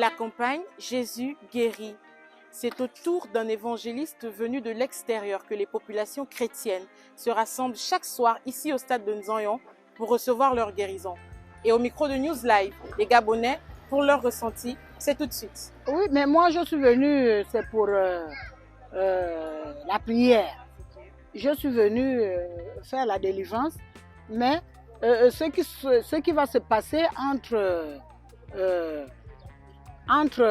la campagne, Jésus guérit. C'est au tour d'un évangéliste venu de l'extérieur que les populations chrétiennes se rassemblent chaque soir ici au stade de Nzanyon pour recevoir leur guérison. Et au micro de News Live, les Gabonais, pour leur ressenti, c'est tout de suite. Oui, mais moi je suis venue, c'est pour la prière. Je suis venue faire la délivrance, mais ce qui va se passer entre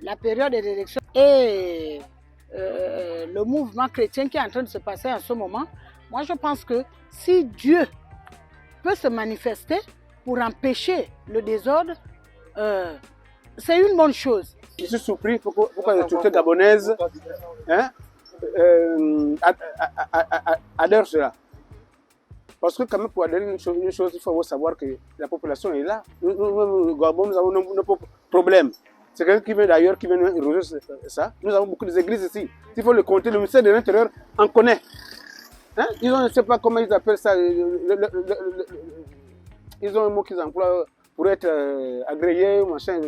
la période des élections et le mouvement chrétien qui est en train de se passer en ce moment, moi je pense que si Dieu peut se manifester pour empêcher le désordre, c'est une bonne chose. Je suis surpris pourquoi les autorités gabonaises adhèrent cela. Parce que quand même pour adhérer une chose, il faut savoir que la population est là. Nous au Gabon, nous avons nos problèmes. C'est quelqu'un qui vient d'ailleurs, qui vient éroger ça. Nous avons beaucoup d'églises ici. S'il faut le compter, le ministère de l'Intérieur en connaît. Ils ont, je ne sais pas comment ils appellent ça. Ils ont un mot qu'ils emploient pour être agréés, machin.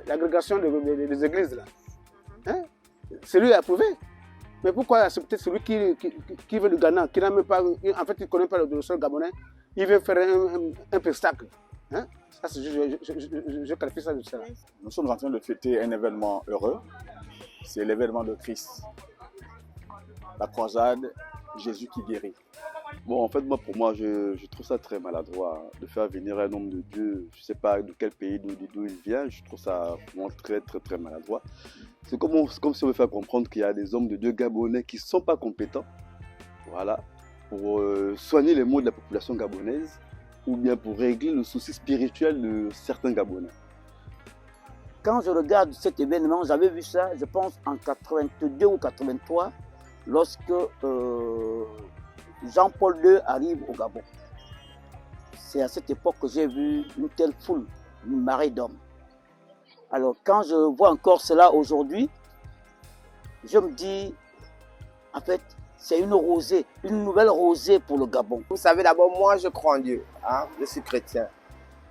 L'agrégation des églises là. C'est lui qui a approuvé. Mais pourquoi accepter celui qui veut le Ghana, qui n'a même pas, en fait, il ne connaît pas le sol gabonais, il veut faire un spectacle. Ça, je qualifie ça de cela. Nous sommes en train de fêter un événement heureux. C'est l'événement de Christ. La croisade, Jésus qui guérit. Bon, en fait, pour moi, je trouve ça très maladroit de faire venir un homme de Dieu. Je ne sais pas de quel pays, d'où il vient. Je trouve ça vraiment très, très, très maladroit. C'est comme si on veut faire comprendre qu'il y a des hommes de Dieu gabonais qui ne sont pas compétents, voilà, pour soigner les maux de la population gabonaise ou bien pour régler le souci spirituel de certains Gabonais. Quand je regarde cet événement, j'avais vu ça, je pense, en 82 ou 83, lorsque Jean-Paul II arrive au Gabon. C'est à cette époque que j'ai vu une telle foule, une marée d'hommes. Alors quand je vois encore cela aujourd'hui, je me dis, en fait, c'est une rosée, une nouvelle rosée pour le Gabon. Vous savez, d'abord, moi, je crois en Dieu. Je suis chrétien.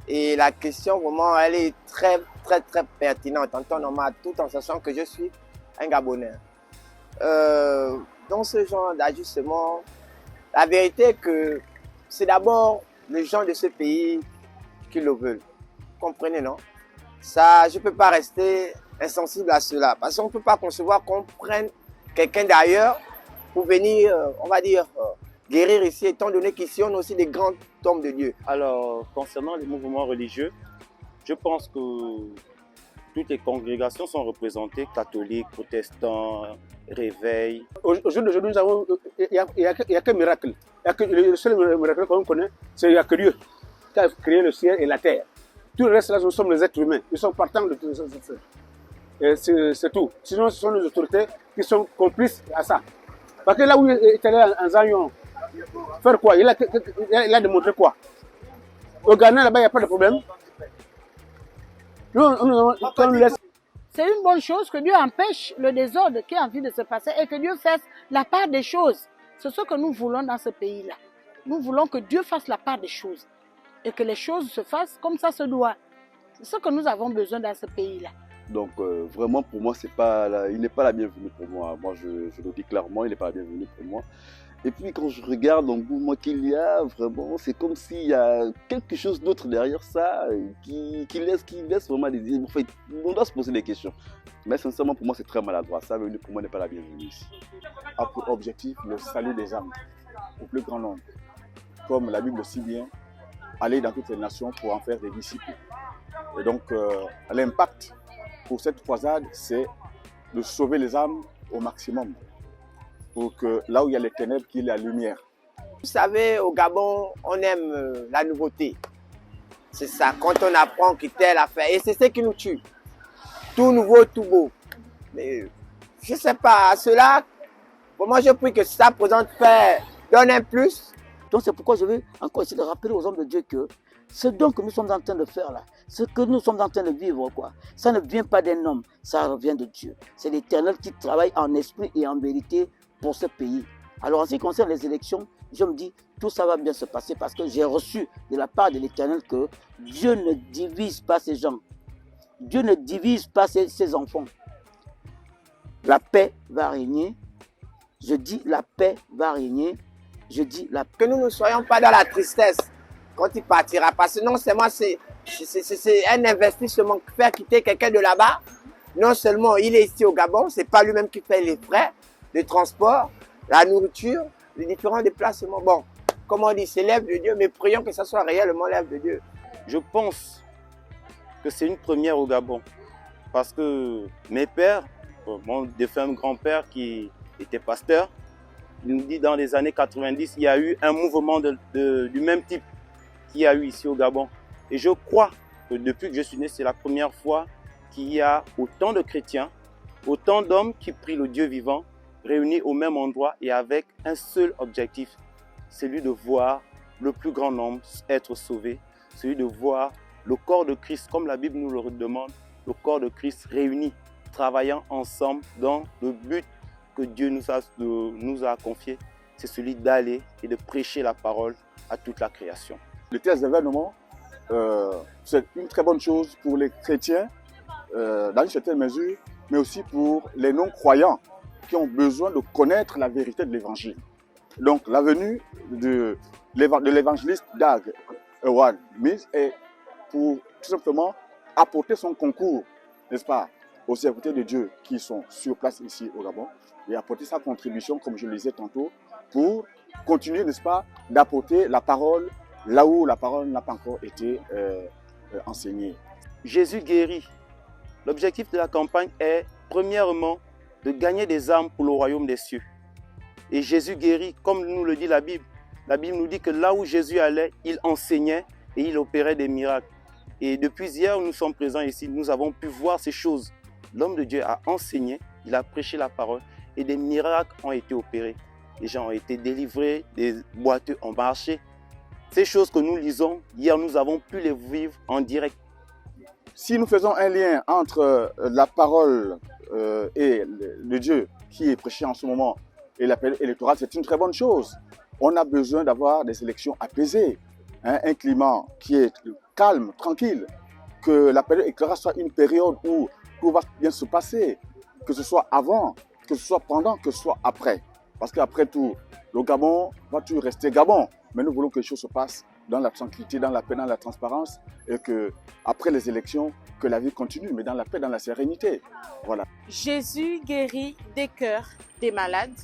Et la question, vraiment, elle est très, très, très pertinente en temps normal, tout en sachant que je suis un Gabonais. Dans ce genre d'ajustement, la vérité est que c'est d'abord les gens de ce pays qui le veulent. Vous comprenez, non? Ça, je ne peux pas rester insensible à cela. Parce qu'on ne peut pas concevoir qu'on prenne quelqu'un d'ailleurs pour venir, on va dire, guérir ici, étant donné qu'ici, on a aussi des grands hommes de Dieu. Alors, concernant les mouvements religieux, je pense que toutes les congrégations sont représentées, catholiques, protestants, réveil. Aujourd'hui, nous avons, il n'y a qu'un miracle. Le seul miracle qu'on connaît, c'est qu'il n'y a que Dieu qui a créé le ciel et la terre. Tout le reste, là, nous sommes les êtres humains. Ils sont partants de tout ça. C'est tout. Sinon, ce sont les autorités qui sont complices à ça. Parce que là où il est allé en Zanyon, faire quoi? Il a démontré quoi? Au Ghana, là-bas, il n'y a pas de problème. Nous, on laisse. C'est une bonne chose que Dieu empêche le désordre qui est en train de se passer et que Dieu fasse la part des choses. C'est ce que nous voulons dans ce pays-là. Nous voulons que Dieu fasse la part des choses et que les choses se fassent comme ça se doit. C'est ce que nous avons besoin dans ce pays-là. Donc vraiment pour moi, il n'est pas la bienvenue pour moi. Moi je le dis clairement, il n'est pas la bienvenue pour moi. Et puis quand je regarde l'engouement qu'il y a, vraiment, c'est comme s'il y a quelque chose d'autre derrière ça qui laisse vraiment des idées. En fait, on doit se poser des questions. Mais sincèrement, pour moi, c'est très maladroit. Ça, pour moi, n'est pas la bienvenue ici. A pour objectif le salut des âmes, au plus grand nombre. Comme la Bible dit bien, aller dans toutes les nations pour en faire des disciples. Et donc, l'impact pour cette croisade, c'est de sauver les âmes au maximum. Pour que là où il y a les ténèbres, qu'il y ait la lumière. Vous savez, au Gabon, on aime la nouveauté. C'est ça, quand on apprend que telle affaire. Et c'est ce qui nous tue. Tout nouveau, tout beau. Mais je ne sais pas, cela, pour moi, je prie que ça présente faire, donne un plus. Donc c'est pourquoi je veux encore essayer de rappeler aux hommes de Dieu que ce don que nous sommes en train de faire là, ce que nous sommes en train de vivre, ça ne vient pas d'un homme, ça revient de Dieu. C'est l'Éternel qui travaille en esprit et en vérité pour ce pays. Alors en ce qui concerne les élections, je me dis tout ça va bien se passer parce que j'ai reçu de la part de l'Éternel que Dieu ne divise pas ses gens. Dieu ne divise pas ses enfants. La paix va régner. Je dis la paix va régner. Je dis la paix. Que nous ne soyons pas dans la tristesse quand il partira. Parce que non seulement c'est un investissement, faire quitter quelqu'un de là-bas. Non seulement il est ici au Gabon, c'est pas lui-même qui fait les frais de transport, la nourriture, les différents déplacements. Bon, comme on dit, c'est l'œuvre de Dieu, mais prions que ça soit réellement l'œuvre de Dieu. Je pense que c'est une première au Gabon. Parce que mes pères, mon défunt grand-père qui était pasteur, il nous dit dans les années 90, il y a eu un mouvement du même type qu'il y a eu ici au Gabon. Et je crois que depuis que je suis né, c'est la première fois qu'il y a autant de chrétiens, autant d'hommes qui prient le Dieu vivant, réunis au même endroit et avec un seul objectif, celui de voir le plus grand nombre être sauvé, celui de voir le corps de Christ, comme la Bible nous le demande, le corps de Christ réuni, travaillant ensemble dans le but que Dieu nous a confié, c'est celui d'aller et de prêcher la parole à toute la création. Le test d'événement, c'est une très bonne chose pour les chrétiens, dans une certaine mesure, mais aussi pour les non-croyants qui ont besoin de connaître la vérité de l'évangile. Donc la venue de l'évangéliste Dag Heward-Mills est pour tout simplement apporter son concours, n'est-ce pas, aux serviteurs de Dieu qui sont sur place ici au Gabon et apporter sa contribution, comme je le disais tantôt, pour continuer, n'est-ce pas, d'apporter la parole là où la parole n'a pas encore été enseignée. Jésus guérit. L'objectif de la campagne est, premièrement, de gagner des âmes pour le royaume des cieux. Et Jésus guérit, comme nous le dit la Bible. La Bible nous dit que là où Jésus allait, il enseignait et il opérait des miracles. Et depuis hier, nous sommes présents ici, nous avons pu voir ces choses. L'homme de Dieu a enseigné, il a prêché la parole et des miracles ont été opérés. Les gens ont été délivrés, des boiteux ont marché. Ces choses que nous lisons, hier, nous avons pu les vivre en direct. Si nous faisons un lien entre la parole et le Dieu qui est prêché en ce moment et la période électorale, c'est une très bonne chose. On a besoin d'avoir des élections apaisées, hein, un climat qui est calme, tranquille, que la période électorale soit une période où tout va bien se passer, que ce soit avant, que ce soit pendant, que ce soit après. Parce qu'après tout, le Gabon va toujours rester Gabon, mais nous voulons que les choses se passent dans la tranquillité, dans la paix, dans la transparence, et que après les élections, que la vie continue, mais dans la paix, dans la sérénité. Voilà. Jésus guérit des cœurs des malades,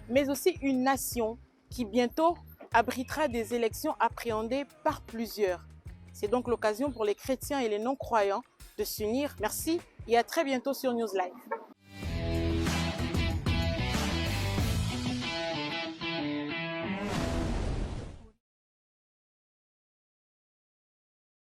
mais aussi une nation qui bientôt abritera des élections appréhendées par plusieurs. C'est donc l'occasion pour les chrétiens et les non-croyants de s'unir. Merci et à très bientôt sur News Live.